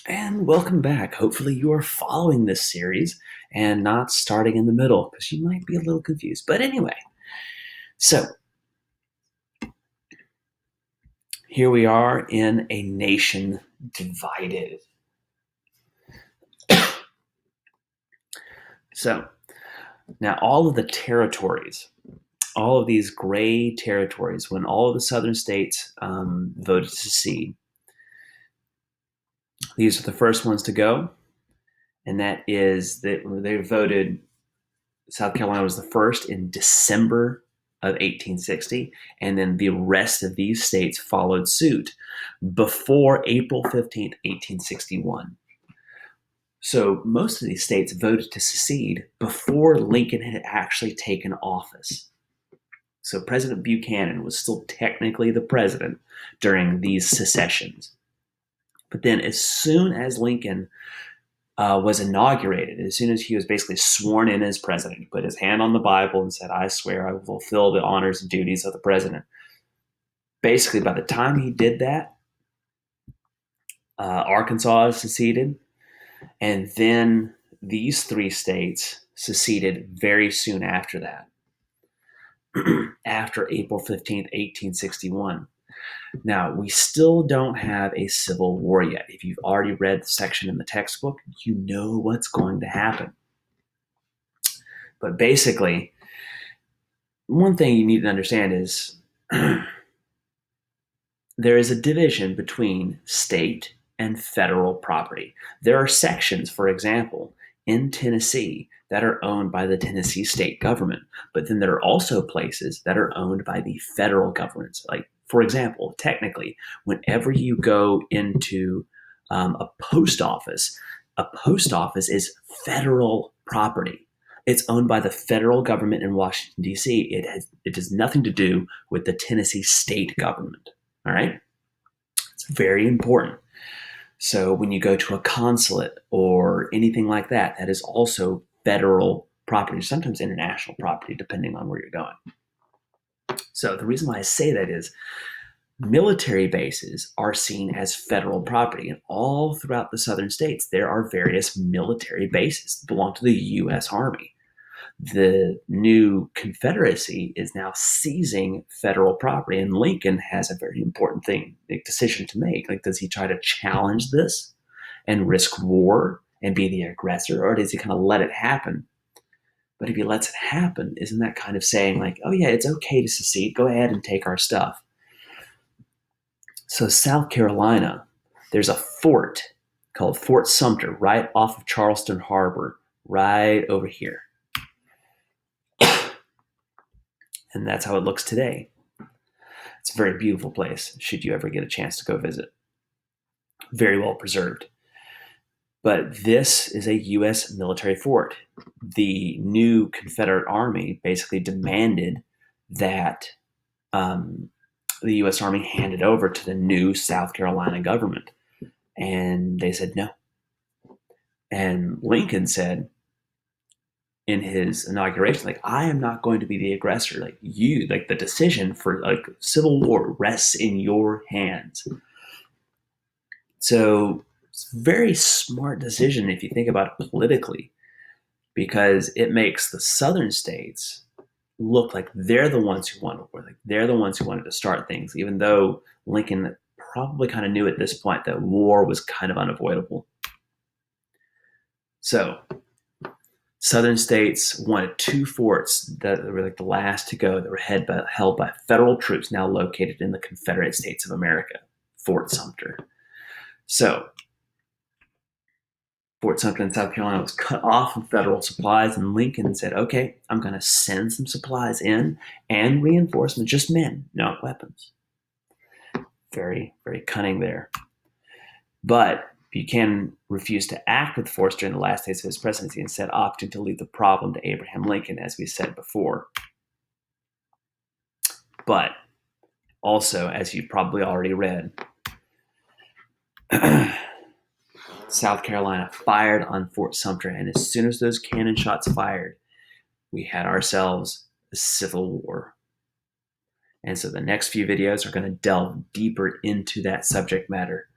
And welcome back. Hopefully, you are following this series and not starting in the middle because you might be a little confused. But anyway, so here we are in a nation divided. So now, all of the territories, all of these gray territories, when all of the southern states voted to secede, these are the first ones to go. And that is that they voted. South Carolina was the first in December of 1860, and then the rest of these states followed suit before April 15th, 1861. So most of these states voted to secede before Lincoln had actually taken office. So President Buchanan was still technically the president during these secessions. But then as soon as Lincoln was inaugurated, as soon as he was basically sworn in as president, he put his hand on the Bible and said, "I swear I will fulfill the honors and duties of the president." Basically, by the time he did that, Arkansas seceded, and then these three states seceded very soon after that, after April 15th, 1861. Now, we still don't have a civil war yet. If you've already read the section in the textbook, you know what's going to happen. But basically, one thing you need to understand is there is a division between state and federal property. There are sections, for example, in Tennessee that are owned by the Tennessee state government, but then there are also places that are owned by the federal government. Like, for example, technically, whenever you go into a post office is federal property. It's owned by the federal government in Washington, D.C. It has nothing to do with the Tennessee state government. All right? It's very important. So when you go to a consulate or anything like that, that is also federal property, sometimes international property, depending on where you're going. So the reason why I say that is military bases are seen as federal property. And all throughout the southern states, there are various military bases that belong to the U.S. Army. The new Confederacy is now seizing federal property, and Lincoln has a very important decision to make. Like, does he try to challenge this and risk war and be the aggressor, or does he kind of let it happen? But if he lets it happen, isn't that kind of saying, like, oh yeah, it's okay to secede, go ahead and take our stuff? So South Carolina, there's a fort called Fort Sumter right off of Charleston Harbor, right over here. And that's how it looks today. It's a very beautiful place, should you ever get a chance to go visit. Very well preserved. But this is a U.S. military fort. The new Confederate Army basically demanded that the U.S. Army hand it over to the new South Carolina government. And they said no. And Lincoln said, in his inauguration, like, I am not going to be the aggressor. Like, you, like, the decision for like civil war rests in your hands. So it's a very smart decision if you think about it politically, because it makes the southern states look like they're the ones who wanted war. Like, they're the ones who wanted to start things, even though Lincoln probably kind of knew at this point that war was kind of unavoidable. So southern states wanted two forts that were like the last to go, that were held by federal troops now located in the Confederate States of America, Fort Sumter. So Fort Sumter in South Carolina was cut off from federal supplies, and Lincoln said, okay, I'm going to send some supplies in and reinforcements, just men, not weapons. Very, very cunning there. But Buchanan refused to act with force during the last days of his presidency, instead opting to leave the problem to Abraham Lincoln, as we said before. But also, as you've probably already read, South Carolina fired on Fort Sumter, and as soon as those cannon shots fired, we had ourselves a civil war. And so the next few videos are going to delve deeper into that subject matter.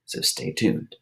So stay tuned.